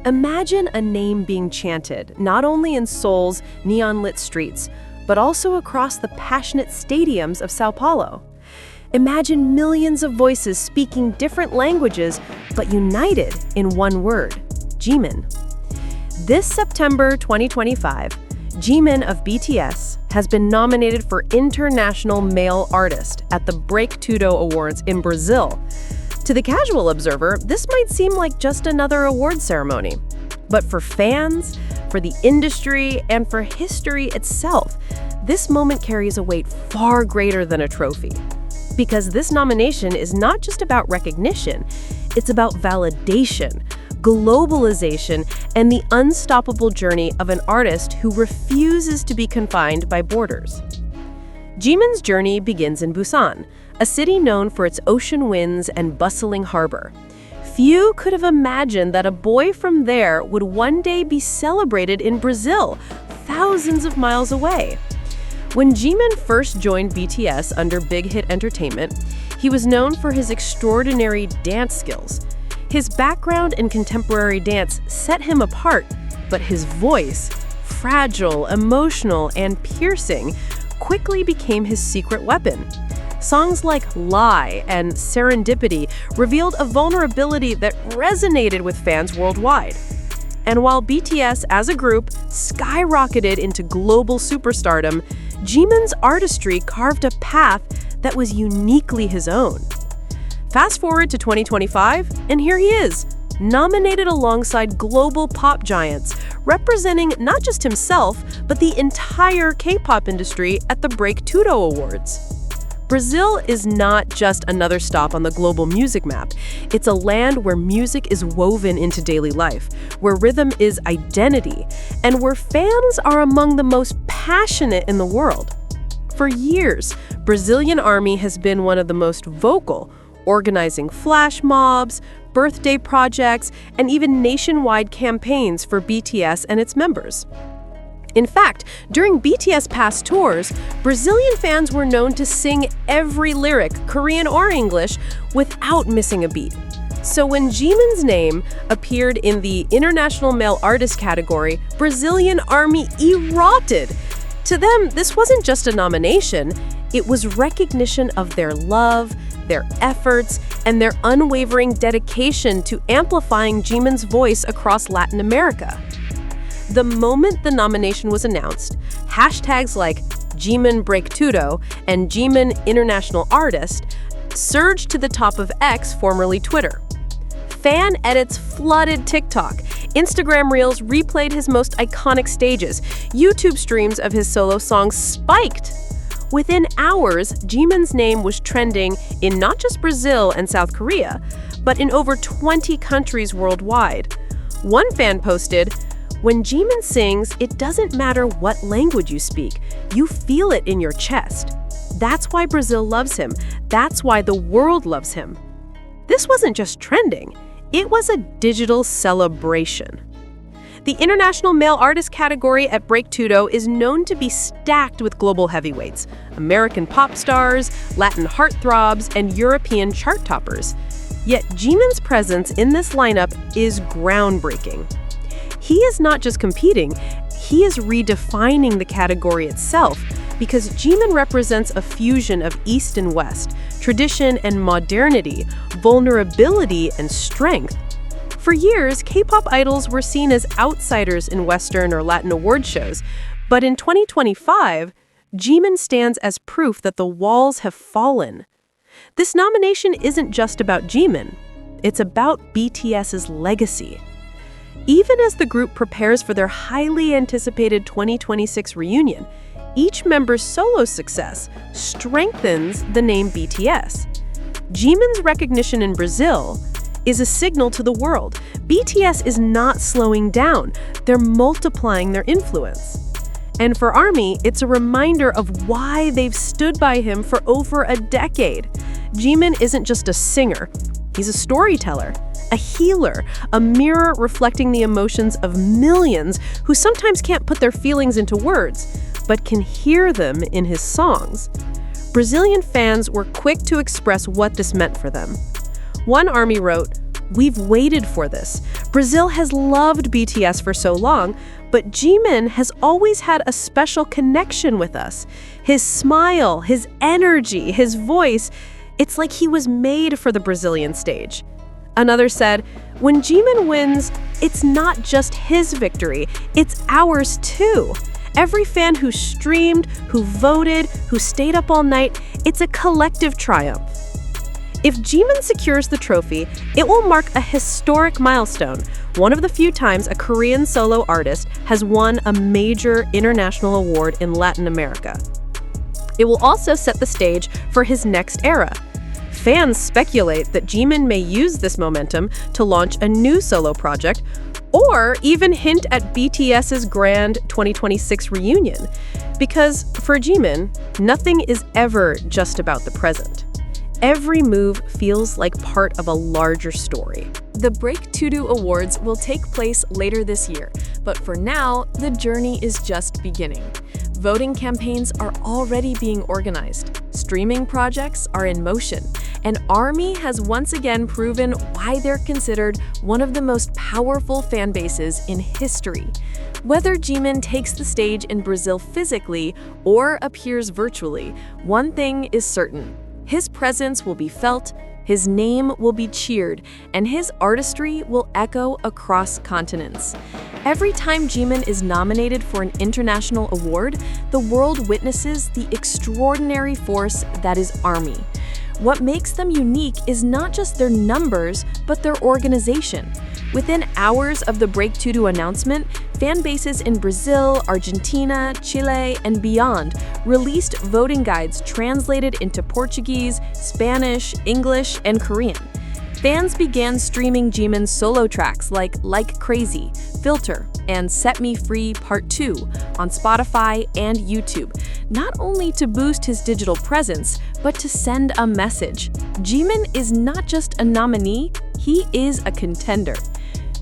Imagine a name being chanted, not only in Seoul's neon-lit streets, but also across the passionate stadiums of Sao Paulo. Imagine millions of voices speaking different languages, but united in one word, Jimin. This September 2025, Jimin of BTS has been nominated for International Male Artist at the BreakTudo Awards in Brazil. To the casual observer, this might seem like just another award ceremony. But for fans, for the industry, and for history itself, this moment carries a weight far greater than a trophy. Because this nomination is not just about recognition, it's about validation, globalization, and the unstoppable journey of an artist who refuses to be confined by borders. Jimin's journey begins in Busan, a city known for its ocean winds and bustling harbor. Few could have imagined that a boy from there would one day be celebrated in Brazil, thousands of miles away. When Jimin first joined BTS under Big Hit Entertainment, he was known for his extraordinary dance skills. His background in contemporary dance set him apart, but his voice, fragile, emotional, and piercing, quickly became his secret weapon. Songs like Lie and Serendipity revealed a vulnerability that resonated with fans worldwide. And while BTS as a group skyrocketed into global superstardom, Jimin's artistry carved a path that was uniquely his own. Fast forward to 2025, and here he is, nominated alongside global pop giants, representing not just himself, but the entire K-pop industry at the BreakTudo Awards. Brazil is not just another stop on the global music map. It's a land where music is woven into daily life, where rhythm is identity, and where fans are among the most passionate in the world. For years, Brazilian Army has been one of the most vocal, organizing flash mobs, birthday projects, and even nationwide campaigns for BTS and its members. In fact, during BTS past tours, Brazilian fans were known to sing every lyric, Korean or English, without missing a beat. So when Jimin's name appeared in the International Male Artist category, Brazilian Army erupted. To them, this wasn't just a nomination, it was recognition of their love, their efforts, and their unwavering dedication to amplifying Jimin's voice across Latin America. The moment the nomination was announced, hashtags like Jimin BreakTudo and Jimin International Artist surged to the top of X, formerly Twitter. Fan edits flooded TikTok. Instagram Reels replayed his most iconic stages. YouTube streams of his solo songs spiked. Within hours, Jimin's name was trending in not just Brazil and South Korea, but in over 20 countries worldwide. One fan posted, "When Jimin sings, it doesn't matter what language you speak. You feel it in your chest. That's why Brazil loves him. That's why the world loves him." This wasn't just trending. It was a digital celebration. The International Male Artist category at BreakTudo is known to be stacked with global heavyweights, American pop stars, Latin heartthrobs, and European chart toppers. Yet Jimin's presence in this lineup is groundbreaking. He is not just competing, he is redefining the category itself, because Jimin represents a fusion of East and West, tradition and modernity, vulnerability and strength. For years, K-pop idols were seen as outsiders in Western or Latin award shows, but in 2025, Jimin stands as proof that the walls have fallen. This nomination isn't just about Jimin, it's about BTS's legacy. Even as the group prepares for their highly anticipated 2026 reunion, each member's solo success strengthens the name BTS. Jimin's recognition in Brazil is a signal to the world. BTS is not slowing down, they're multiplying their influence. And for ARMY, it's a reminder of why they've stood by him for over a decade. Jimin isn't just a singer, he's a storyteller, a healer, a mirror reflecting the emotions of millions who sometimes can't put their feelings into words, but can hear them in his songs. Brazilian fans were quick to express what this meant for them. One ARMY wrote, We've waited for this. Brazil has loved BTS for so long, but Jimin has always had a special connection with us. His smile, his energy, his voice, it's like he was made for the Brazilian stage. Another said, when Jimin wins, it's not just his victory, it's ours too. Every fan who streamed, who voted, who stayed up all night, it's a collective triumph. If Jimin secures the trophy, it will mark a historic milestone, one of the few times a Korean solo artist has won a major international award in Latin America. It will also set the stage for his next era. Fans speculate that Jimin may use this momentum to launch a new solo project or even hint at BTS's grand 2026 reunion. Because for Jimin, nothing is ever just about the present. Every move feels like part of a larger story. The BreakTudo Awards will take place later this year, but for now, the journey is just beginning. Voting campaigns are already being organized, streaming projects are in motion, and ARMY has once again proven why they're considered one of the most powerful fan bases in history. Whether Jimin takes the stage in Brazil physically or appears virtually, one thing is certain. His presence will be felt, his name will be cheered, and his artistry will echo across continents. Every time Jimin is nominated for an international award, the world witnesses the extraordinary force that is ARMY. What makes them unique is not just their numbers, but their organization. Within hours of the BreakTudo announcement, fan bases in Brazil, Argentina, Chile, and beyond released voting guides translated into Portuguese, Spanish, English, and Korean. Fans began streaming Jimin's solo tracks like Crazy, Filter, and Set Me Free Part 2 on Spotify and YouTube, not only to boost his digital presence, but to send a message. Jimin is not just a nominee, he is a contender.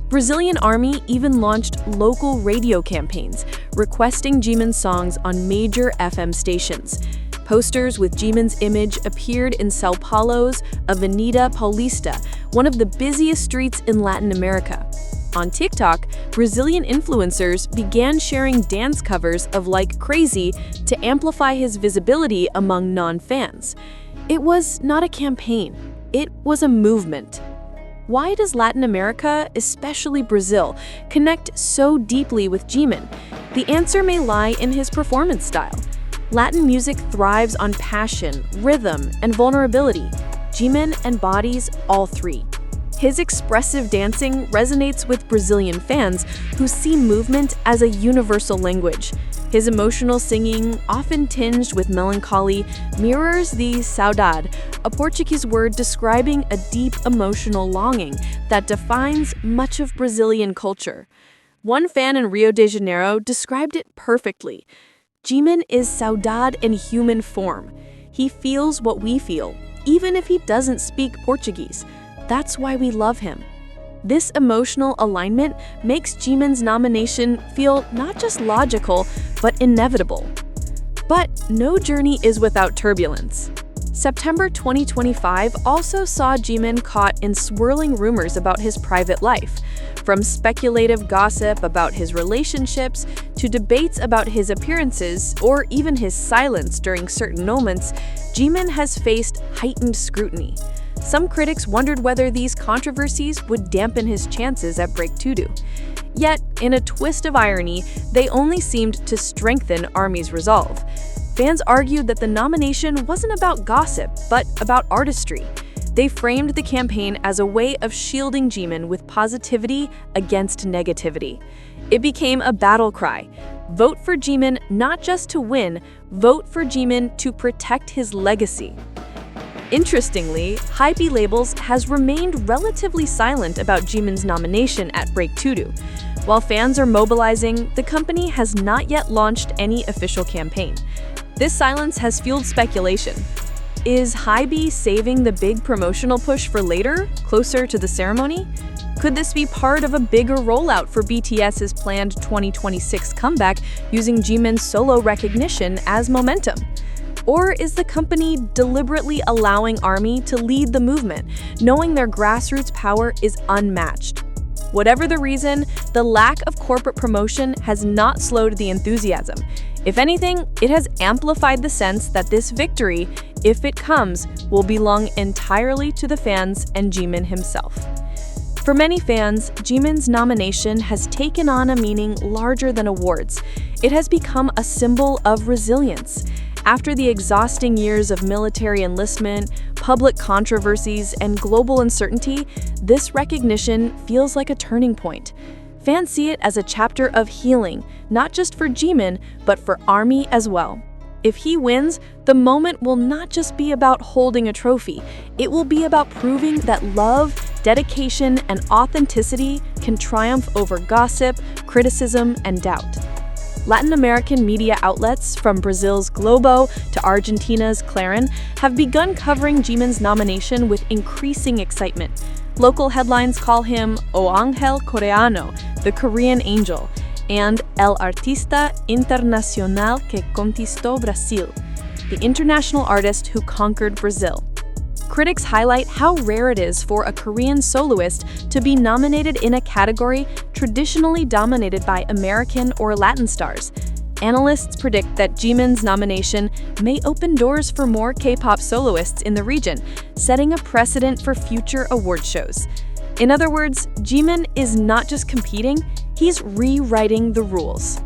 Brazilian ARMY even launched local radio campaigns, requesting Jimin's songs on major FM stations. Posters with Jimin's image appeared in São Paulo's Avenida Paulista, one of the busiest streets in Latin America. On TikTok, Brazilian influencers began sharing dance covers of Like Crazy to amplify his visibility among non-fans. It was not a campaign, it was a movement. Why does Latin America, especially Brazil, connect so deeply with Jimin? The answer may lie in his performance style. Latin music thrives on passion, rhythm, and vulnerability. Jimin embodies all three. His expressive dancing resonates with Brazilian fans who see movement as a universal language. His emotional singing, often tinged with melancholy, mirrors the saudade, a Portuguese word describing a deep emotional longing that defines much of Brazilian culture. One fan in Rio de Janeiro described it perfectly. Jimin is saudade in human form. He feels what we feel, even if he doesn't speak Portuguese. That's why we love him. This emotional alignment makes Jimin's nomination feel not just logical, but inevitable. But no journey is without turbulence. September 2025 also saw Jimin caught in swirling rumors about his private life. From speculative gossip about his relationships to debates about his appearances or even his silence during certain moments, Jimin has faced heightened scrutiny. Some critics wondered whether these controversies would dampen his chances at BreakTudo. Yet, in a twist of irony, they only seemed to strengthen ARMY's resolve. Fans argued that the nomination wasn't about gossip, but about artistry. They framed the campaign as a way of shielding Jimin with positivity against negativity. It became a battle cry. Vote for Jimin not just to win, vote for Jimin to protect his legacy. Interestingly, Hype Labels has remained relatively silent about Jimin's nomination at BreakTudo. While fans are mobilizing, the company has not yet launched any official campaign. This silence has fueled speculation. Is Hybe saving the big promotional push for later, closer to the ceremony? Could this be part of a bigger rollout for BTS's planned 2026 comeback using Jimin's solo recognition as momentum? Or is the company deliberately allowing ARMY to lead the movement, knowing their grassroots power is unmatched? Whatever the reason, the lack of corporate promotion has not slowed the enthusiasm. If anything, it has amplified the sense that this victory, if it comes, will belong entirely to the fans and Jimin himself. For many fans, Jimin's nomination has taken on a meaning larger than awards. It has become a symbol of resilience. After the exhausting years of military enlistment, public controversies, and global uncertainty, this recognition feels like a turning point. Fans see it as a chapter of healing, not just for Jimin, but for ARMY as well. If he wins, the moment will not just be about holding a trophy. It will be about proving that love, dedication, and authenticity can triumph over gossip, criticism, and doubt. Latin American media outlets, from Brazil's Globo to Argentina's Clarín, have begun covering Jimin's nomination with increasing excitement. Local headlines call him O Ángel Coreano, the Korean angel, and El Artista Internacional que Conquistó Brasil, the international artist who conquered Brazil. Critics highlight how rare it is for a Korean soloist to be nominated in a category traditionally dominated by American or Latin stars. Analysts predict that Jimin's nomination may open doors for more K-pop soloists in the region, setting a precedent for future award shows. In other words, Jimin is not just competing, he's rewriting the rules.